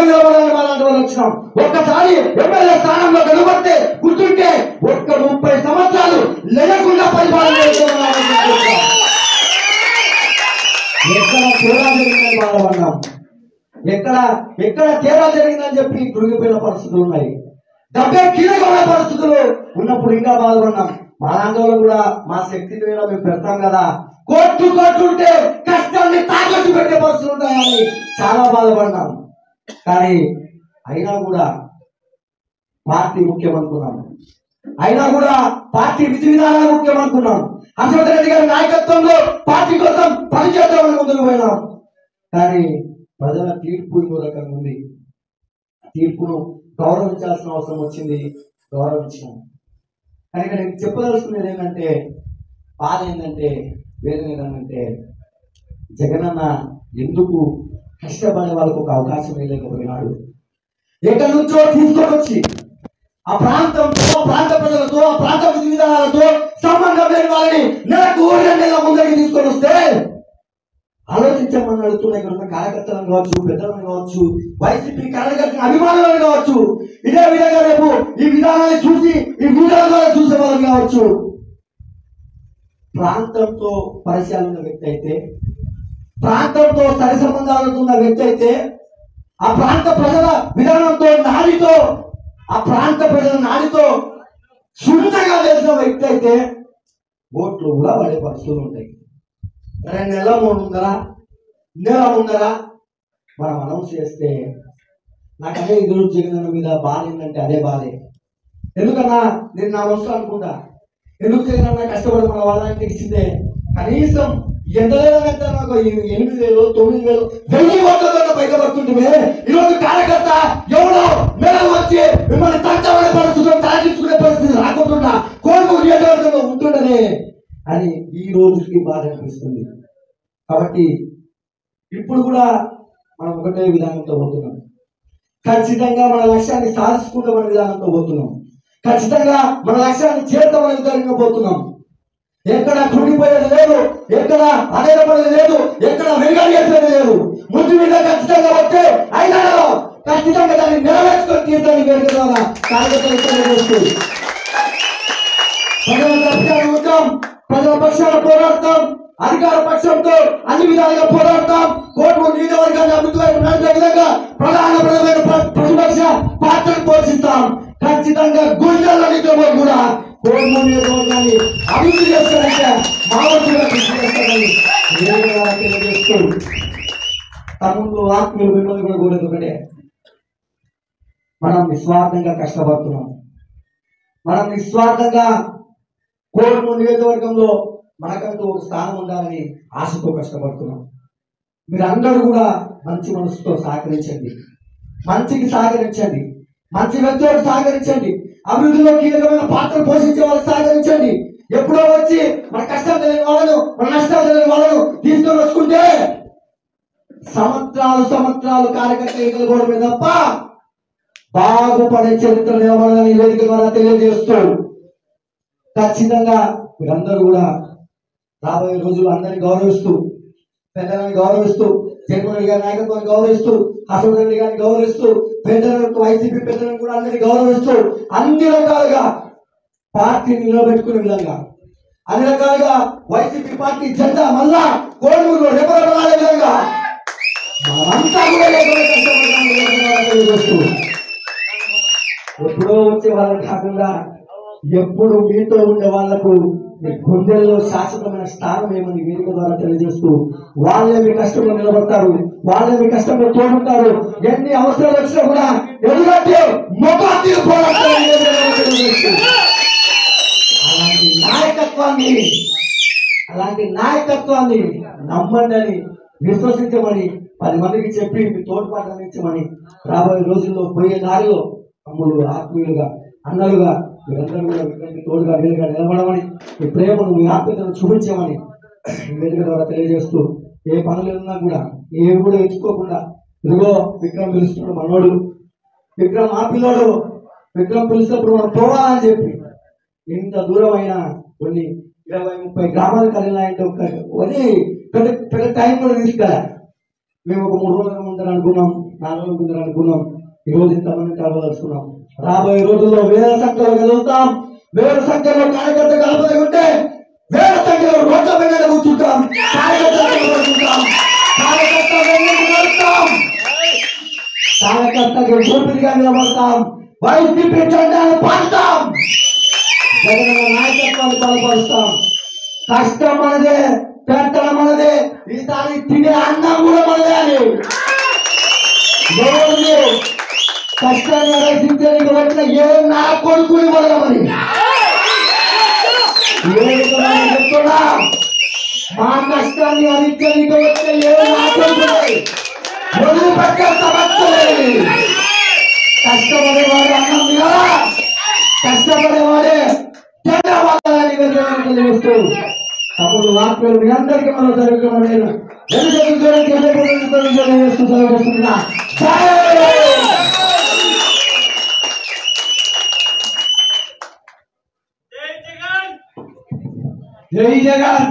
నిలబడాలని వాళ్ళంటి వాళ్ళు వచ్చినాం. ఒక్కసారి ఎమ్మెల్యే స్థానంలో నిలబడితే కూర్చుంటే ఒక్క 30 సంవత్సరాలు లేకుండా పరిపాలన చేస్తున్నాం. ఎక్కడ తేడా జరిగిందని బాధపడ్డాం. ఎక్కడ తేడా జరిగిందని చెప్పి కృంగిపోయిన పరిస్థితులు ఉన్నాయి. డబ్బే కీలకమైన పరిస్థితులు ఉన్నప్పుడు ఇంకా బాధపడ్డాం. మా ఆందోళన కూడా మా శక్తి మీద మేము పెడతాం కదా, కోట్లు ఉంటే కష్టాన్ని తాకట్టు పెట్టే పరిస్థితులు ఉంటాయని చాలా బాధపడ్డాం. కానీ అయినా కూడా పార్టీ ముఖ్యమనుకున్నాం, అయినా కూడా పార్టీ విధి విధానాలు ముఖ్యమనుకున్నాం. హర్షవర్ధన్ రెడ్డి గారి నాయకత్వంలో పార్టీ కోసం పనిచేద్దామని ముందుకు పోయినాం. కానీ ప్రజల తీర్పు ఇంకో రకంగా ఉంది. తీర్పును గౌరవించాల్సిన అవసరం వచ్చింది, గౌరవించినాం. కానీ ఇక్కడ నేను చెప్పదలుచుకునేది ఏంటంటే, బాధ ఏంటంటే, వేదన ఏంటంటే, జగనన్న ఎందుకు కష్టపడే వాళ్ళకు ఒక అవకాశం వేయలేకపోయినాడు. ఎక్కడి నుంచో తీసుకొని వచ్చి ఆ ప్రాంతంతో, ప్రాంత ప్రజలతో, ఆ ప్రాంత విధి విధానాలతో సంబంధం లేని వాళ్ళని నెలకు 2 నెలల ముందరికి తీసుకొని వస్తే ఆలోచించమని అడుగుతున్న ఇక్కడ ఉన్న కార్యకర్తలను కావచ్చు, పెద్దలను కావచ్చు, వైసీపీ కార్యకర్తల అభిమానులను కావచ్చు, ఇదే విధంగా రేపు ఈ విధానాన్ని చూసి ఈ వీడియోల ద్వారా చూసే వాళ్ళని కావచ్చు. ప్రాంతంతో పరిచయాలు ఉన్న వ్యక్తి అయితే, ప్రాంతంతో సరి సంబంధాలతో ఉన్న వ్యక్తి అయితే, ఆ ప్రాంత ప్రజల విధానంతో నాడితో, ఆ ప్రాంత ప్రజల నాడితో శూన్యంగా వేసిన వ్యక్తి అయితే ఓట్లు కూడా పడే పరిస్థితులు ఉంటాయి. 2 నెలల నెల ముందర మనం అనౌన్స్ చేస్తే నాకు అదే ఎదురు జగన్ మీద బాధ ఏంటంటే అదే బాధే. ఎందుకన్నా నేను నా వంశం అనుకుంటా, ఎందుకు జగన్ కష్టపడి మన వాళ్ళకి ఇచ్చిందే కనీసం ఎంత లేదంటే నాకు 8,000, 9,000, 1000 ఓట్లతో బయటపడుతుంటే ఈరోజు కార్యకర్త ఎవరో నెలలు వచ్చి మిమ్మల్ని తంచబడే పరిస్థితులు, తాగించుకునే పరిస్థితి రాకుండా కోరుకు నియోజకవర్గంలో ఉంటుండనే అని ఈ రోజుకి బాధ అనిపిస్తుంది. కాబట్టి ఇప్పుడు కూడా మనం ఒకటే విధానంతో పోతున్నాం. ఖచ్చితంగా మన లక్ష్యాన్ని సాధించుకుంటామనే విధానంతో పోతున్నాం. ఖచ్చితంగా మన లక్ష్యాన్ని చేద్దామనే విధానంగా పోతున్నాం. ఎక్కడ కృంగిపోయేది లేదు, ఎక్కడ అదేపడేది లేదు, ఎక్కడ వెనుగడిగేసేది లేదు. ముందు మీద ఖచ్చితంగా వస్తే అయినా ఖచ్చితంగా దాన్ని నెరవేర్చుకొని తీర్థాన్ని వేడుక ద్వారా కార్యకర్తలు చేస్తుంది. ప్రజల లక్ష్యాన్ని ఉంటాం, ప్రజల పక్షాన పోరాడతాం, అధికార పక్షంతో అన్ని విధాలుగా పోరాడతాం. కోర్టు నియోజకవర్గాన్ని అభివృద్ధి విధంగా ప్రధానమైన ప్రతిపక్ష పాత్రను పోషిస్తాం. ఖచ్చితంగా గుండెల నిధులు కూడా కోర్టు నియోజకవర్గాన్ని అభివృద్ధి చేస్తారంటే మామూలుగా కృషి చేస్తారని తెలియజేస్తూ తమ్ముళ్ళు ఆత్మీయులు మిమ్మల్ని కూడా కోరేది ఒకటే, మనం నిస్వార్థంగా కష్టపడుతున్నాం. మనం నిస్వార్థంగా కోర్టు నియోజకవర్గంలో మనకంటూ ఒక స్థానం ఉండాలని ఆశతో కష్టపడుతున్నాం. మీరందరూ కూడా మంచి మనసుతో సహకరించండి, మంచికి సహకరించండి, మంచి వ్యక్తులకు సహకరించండి, అభివృద్ధిలో కీలకమైన పాత్ర పోషించే వాళ్ళకి సహకరించండి. ఎప్పుడో వచ్చి మన కష్టం తెలియని వాళ్ళను, మన నష్టాలు తెలియని వాళ్ళను తీసుకొని వచ్చుకుంటే సంవత్సరాలు కార్యకర్త ఎన్నికలు కూడా తప్ప బాగుపడే చరిత్ర నిలబడాలని వేదిక ద్వారా తెలియజేస్తూ ఖచ్చితంగా మీరందరూ కూడా రాబోయే రోజులు అందరినీ గౌరవిస్తూ, పెద్దలను గౌరవిస్తూ, జగన్మోహన్ రెడ్డి గారి నాయకత్వాన్ని గౌరవిస్తూ, హర్షవర్ధన్ రెడ్డి గారిని గౌరవిస్తూ, పెద్దలకు వైసీపీ పెద్దలను కూడా అందరినీ గౌరవిస్తూ అన్ని రకాలుగా పార్టీని నిలబెట్టుకునే విధంగా, అన్ని రకాలుగా వైసీపీ పార్టీ జెండా మళ్ళా కోడూరులో రెపరెపలాడే విధంగా మనమంతా కూడా తెలియజేస్తూ ఎప్పుడో వచ్చే వాళ్ళని కాకుండా ఎప్పుడు మీతో ఉండే వాళ్లకు మీ గుండెల్లో శాశ్వతమైన స్థానం ఏమని వేదిక ద్వారా తెలియజేస్తూ వాళ్ళే మీ కష్టంలో నిలబడతారు, వాళ్ళే మీ కష్టంలో తోడుంటారు. ఎన్ని అవసరాలు వచ్చినా కూడా ఎందుకంటే అలాంటి నాయకత్వాన్ని నమ్మండి అని, విశ్వసించమని 10 మందికి చెప్పి మీ తోడ్పాటు అందించమని రాబోయే రోజుల్లో పోయే దారిలో తమ్ముళ్ళు ఆత్మీయులుగా అన్నలుగా మీరందరూ కూడా వీరికి తోడుగా వేదికగా నిలబడమని, మీ ప్రేమను మీ ఆప్యాయతను చూపించమని వేదిక ద్వారా తెలియజేస్తూ ఏ పనులు ఉన్నా కూడా ఏవి కూడా ఎత్తుకోకుండా ఇదిగో విక్రమ్ పిలుస్తున్నాడు మనోడు, విక్రమ్ ఆ పిల్లోడు, విక్రమ్ పిలిచినప్పుడు మనం పోవాలని చెప్పి ఇంత దూరమైన కొన్ని 20-30 గ్రామాలు కలిగినాయంటే పెద్ద టైం కూడా తీసుకెళ్ళా. మేము ఒక 3 రోజుల ముందర అనుకున్నాం, నాలుగు అనుకున్నాం. ఈ రోజు ఇంతమంది కలవదలుచుకున్నాం. రాబోయే రోజుల్లో వేల సంఖ్యలో కలుగుతాం. వేల సంఖ్యలో కార్యకర్త కలపదగి ఉంటే వేల సంఖ్యలో రోడ్ల మీద కూర్చుంటాం. కార్యకర్తకు ఊపిరిగా నిలబడతాం. వైసీపీ జెండాను పాడుతాం. జగన్ నాయకత్వాన్ని బలపరుస్తాం. కష్టం మనదే, పెట్టడం మనదే, ఈసారి తినే అన్నం కూడా మనదే అని ఎవరు కష్టాన్ని ఆలోచించడానికి వచ్చిన ఏ నా కొడుకుని వదలమని చెప్తున్నా. మా కష్టాన్ని హరించడానికి వచ్చిన ఏ నా కొడుకుని వదిలిపెట్టే సమస్య లేదు. కష్టపడేవాడే అన్నం కదా, కష్టపడేవాడే జెండావాదాలని తెలియస్తూ అప్పుడు వాక్యాలు మీ అందరికీ మనం జరుగుతున్నాం. నేను తెలియజేస్తున్నా. జై జగన్.